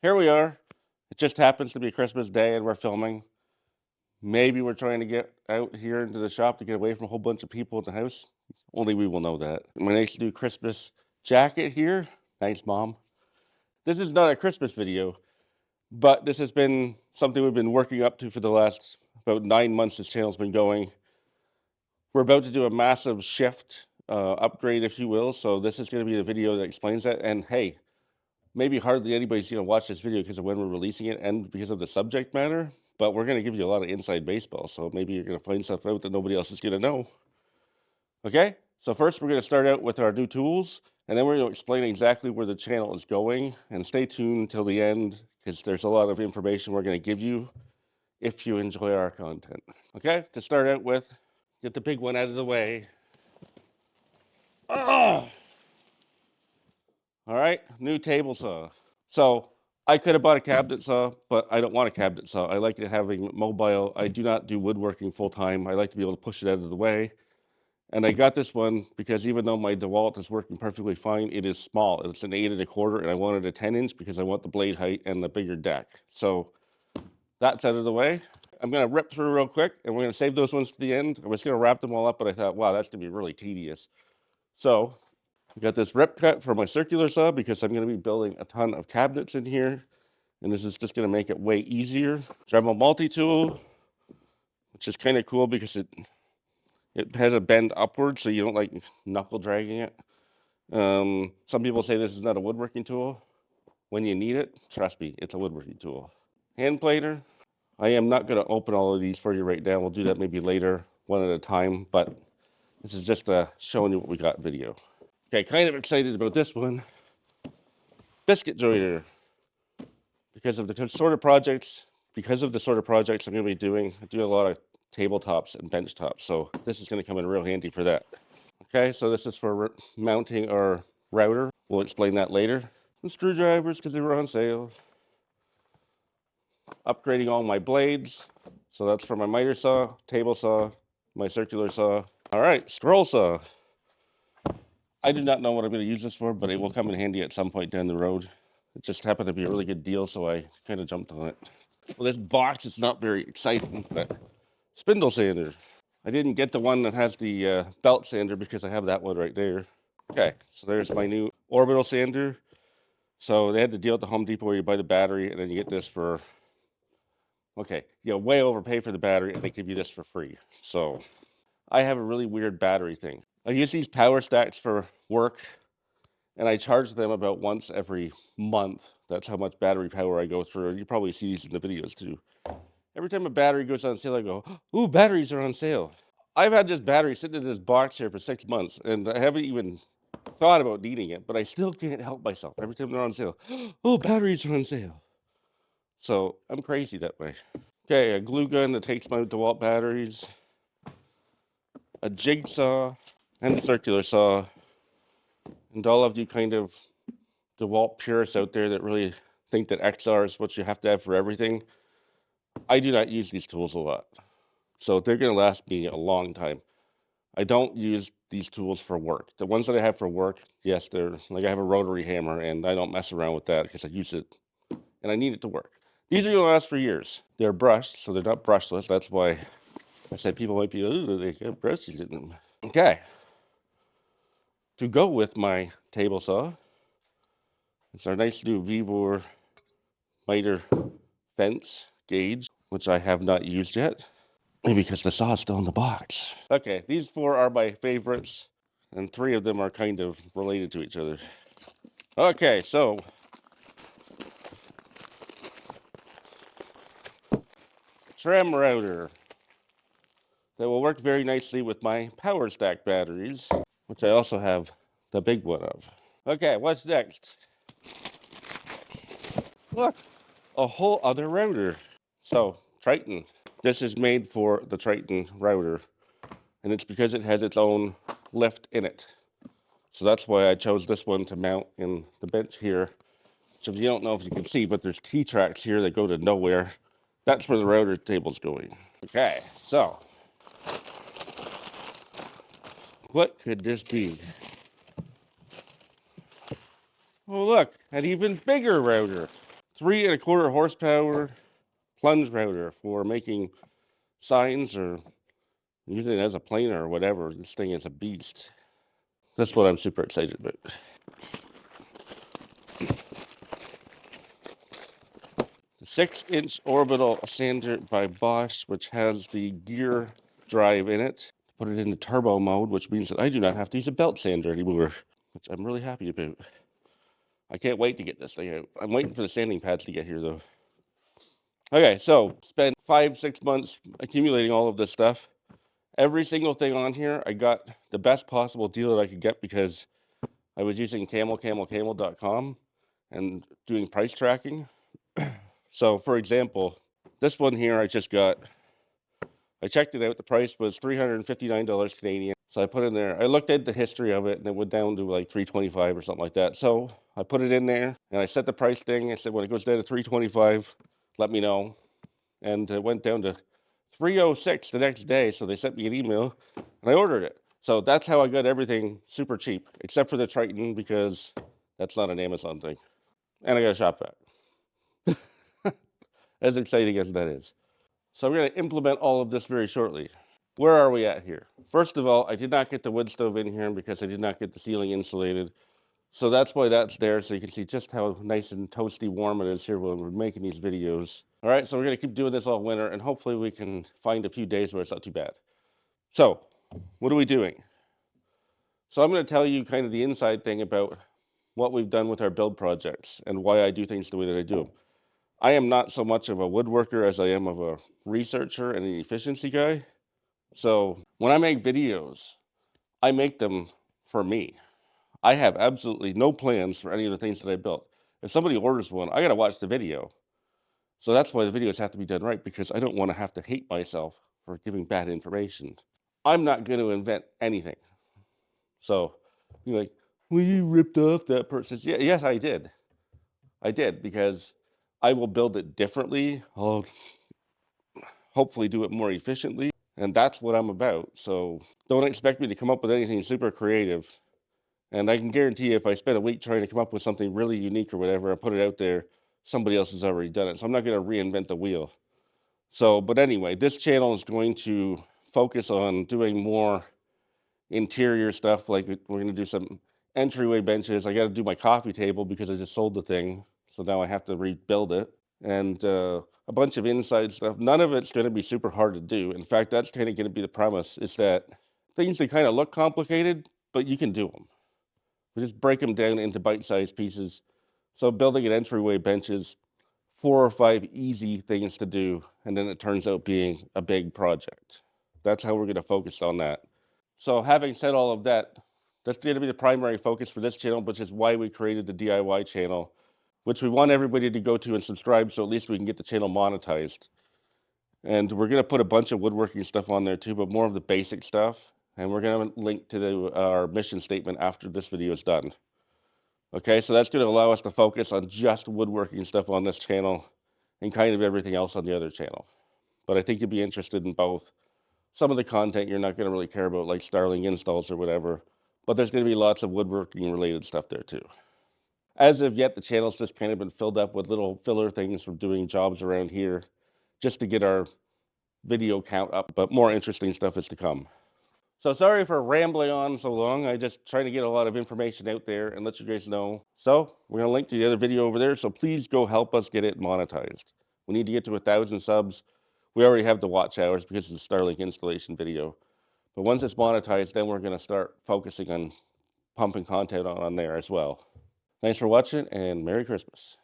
here we are. It just happens to be Christmas Day and we're filming. Maybe we're trying to get out here into the shop to get away from a whole bunch of people in the house. Only we will know that. My nice new Christmas jacket here. Thanks, Mom. This is not a Christmas video, but this has been something we've been working up to for the last about 9 months. This channel's been going. We're about to do a massive shift, upgrade, if you will. So this is going to be the video that explains that. And hey, maybe hardly anybody's going to watch this video because of when we're releasing it and because of the subject matter, but we're going to give you a lot of inside baseball. So maybe you're going to find stuff out that nobody else is going to know. Okay, so first we're going to start out with our new tools, and then we're going to explain exactly where the channel is going. And stay tuned till the end because there's a lot of information we're going to give you if you enjoy our content. Okay, to start out with, get the big one out of the way. Oh! All right, new table saw. So I could have bought a cabinet saw, but I don't want a cabinet saw. I like it having mobile. I do not do woodworking full time. I like to be able to push it out of the way. And I got this one because even though my DeWalt is working perfectly fine, it is small. It's an 8 1/4, and I wanted a 10-inch because I want the blade height and the bigger deck. So that's out of the way. I'm going to rip through real quick, and we're going to save those ones to the end. I was going to wrap them all up, but I thought, wow, that's going to be really tedious. So I got this rip cut for my circular saw because I'm going to be building a ton of cabinets in here. And this is just going to make it way easier. Dremel multi-tool, which is kind of cool because it has a bend upward, so you don't like knuckle dragging it. Some people say this is not a woodworking tool. When you need it, trust me, it's a woodworking tool. Hand planer. I am not going to open all of these for you right now. We'll do that maybe later, one at a time, but this is just showing you what we got video. Okay, kind of excited about this one. Biscuit joiner. Because of the sort of projects I'm going to be doing, I do a lot of tabletops and bench tops, so this is going to come in real handy for that. Okay, so this is for mounting our router. We'll explain that later. And screwdrivers because they were on sale. Upgrading all my blades. So that's for my miter saw, table saw, my circular saw. All right, scroll saw. I do not know what I'm going to use this for, but it will come in handy at some point down the road. It just happened to be a really good deal, so I kind of jumped on it. Well, this box is not very exciting, but spindle sander. I didn't get the one that has the belt sander because I have that one right there. Okay, so there's my new orbital sander. So they had the deal at the Home Depot where you buy the battery and then you get this for, okay, you way overpay for the battery and they give you this for free. So I have a really weird battery thing. I use these power stacks for work and I charge them about once every month. That's how much battery power I go through. You probably see these in the videos too. Every time a battery goes on sale, I go, ooh, batteries are on sale. I've had this battery sitting in this box here for 6 months, and I haven't even thought about needing it, but I still can't help myself. Every time they're on sale, oh, batteries are on sale. So I'm crazy that way. Okay, a glue gun that takes my DeWalt batteries, a jigsaw, and a circular saw. And all of you kind of DeWalt purists out there that really think that XR is what you have to have for everything, I do not use these tools a lot. So they're going to last me a long time. I don't use these tools for work. The ones that I have for work, yes, they're like I have a rotary hammer and I don't mess around with that because I use it and I need it to work. These are going to last for years. They're brushed, so they're not brushless. That's why I said people might be, oh, they have brushes in them. Okay. To go with my table saw, it's our nice new Vevor miter fence gauge, which I have not used yet. Maybe because the saw is still in the box. Okay, these 4 are my favorites, and 3 of them are kind of related to each other. Okay, so tram router that will work very nicely with my power stack batteries, which I also have the big one of. Okay, what's next? Look, a whole other router. So, Triton. This is made for the Triton router, and it's because it has its own lift in it. So that's why I chose this one to mount in the bench here. So if you don't know if you can see, but there's T-tracks here that go to nowhere. That's where the router table's going. Okay, so what could this be? Oh look, an even bigger router. 3.25 horsepower plunge router for making signs or using it as a planer or whatever. This thing is a beast. That's what I'm super excited about. The 6-inch orbital sander by Bosch, which has the gear drive in it. Put it into turbo mode, which means that I do not have to use a belt sander anymore, which I'm really happy about. I can't wait to get this thing out. I'm waiting for the sanding pads to get here, though. Okay, so spent 5-6 months accumulating all of this stuff. Every single thing on here, I got the best possible deal that I could get because I was using camel.com and doing price tracking. So, for example, this one here I just got, I checked it out. The price was $359 Canadian. So I put in there, I looked at the history of it and it went down to like $325 or something like that. So I put it in there and I set the price thing. I said, when it goes down to $325, let me know. And it went down to $306 the next day. So they sent me an email and I ordered it. So that's how I got everything super cheap, except for the Triton, because that's not an Amazon thing. And I got a shop vac. As exciting as that is. So we're going to implement all of this very shortly. Where are we at here? First of all, I did not get the wood stove in here because I did not get the ceiling insulated. So that's why that's there, so you can see just how nice and toasty warm it is here when we're making these videos. All right, so we're going to keep doing this all winter, and hopefully we can find a few days where it's not too bad. So, what are we doing? So I'm going to tell you kind of the inside thing about what we've done with our build projects and why I do things the way that I do them. I am not so much of a woodworker as I am of a researcher and an efficiency guy. So when I make videos, I make them for me. I have absolutely no plans for any of the things that I built. If somebody orders one, I got to watch the video. So that's why the videos have to be done right, because I don't want to have to hate myself for giving bad information. I'm not going to invent anything. So you're like, well, you ripped off that person. Yeah, yes, I did. I did, because I will build it differently. I'll hopefully do it more efficiently. And that's what I'm about. So don't expect me to come up with anything super creative. And I can guarantee you, if I spend a week trying to come up with something really unique or whatever and put it out there, somebody else has already done it. So I'm not going to reinvent the wheel. So, but anyway, this channel is going to focus on doing more interior stuff. Like we're going to do some entryway benches. I got to do my coffee table because I just sold the thing. So now I have to rebuild it. And a bunch of inside stuff. None of it's going to be super hard to do. In fact, that's kind of going to be the premise, is that things that kind of look complicated, but you can do them. We just break them down into bite-sized pieces. So building an entryway bench is 4 or 5 easy things to do, and then it turns out being a big project. That's how we're going to focus on that. So having said all of that, that's going to be the primary focus for this channel, which is why we created the DIY channel, which we want everybody to go to and subscribe, so at least we can get the channel monetized. And we're going to put a bunch of woodworking stuff on there too, but more of the basic stuff. And we're going to link to our mission statement after this video is done. Okay, so that's going to allow us to focus on just woodworking stuff on this channel and kind of everything else on the other channel. But I think you'll be interested in both. Some of the content you're not going to really care about, like Starling installs or whatever, but there's going to be lots of woodworking related stuff there too. As of yet, the channel's just kind of been filled up with little filler things from doing jobs around here just to get our video count up, but more interesting stuff is to come. So sorry for rambling on so long. I just trying to get a lot of information out there and let you guys know. So we're gonna link to the other video over there. So please go help us get it monetized. We need to get to 1,000 subs. We already have the watch hours because of the Starlink installation video. But once it's monetized, then we're gonna start focusing on pumping content on there as well. Thanks for watching and Merry Christmas.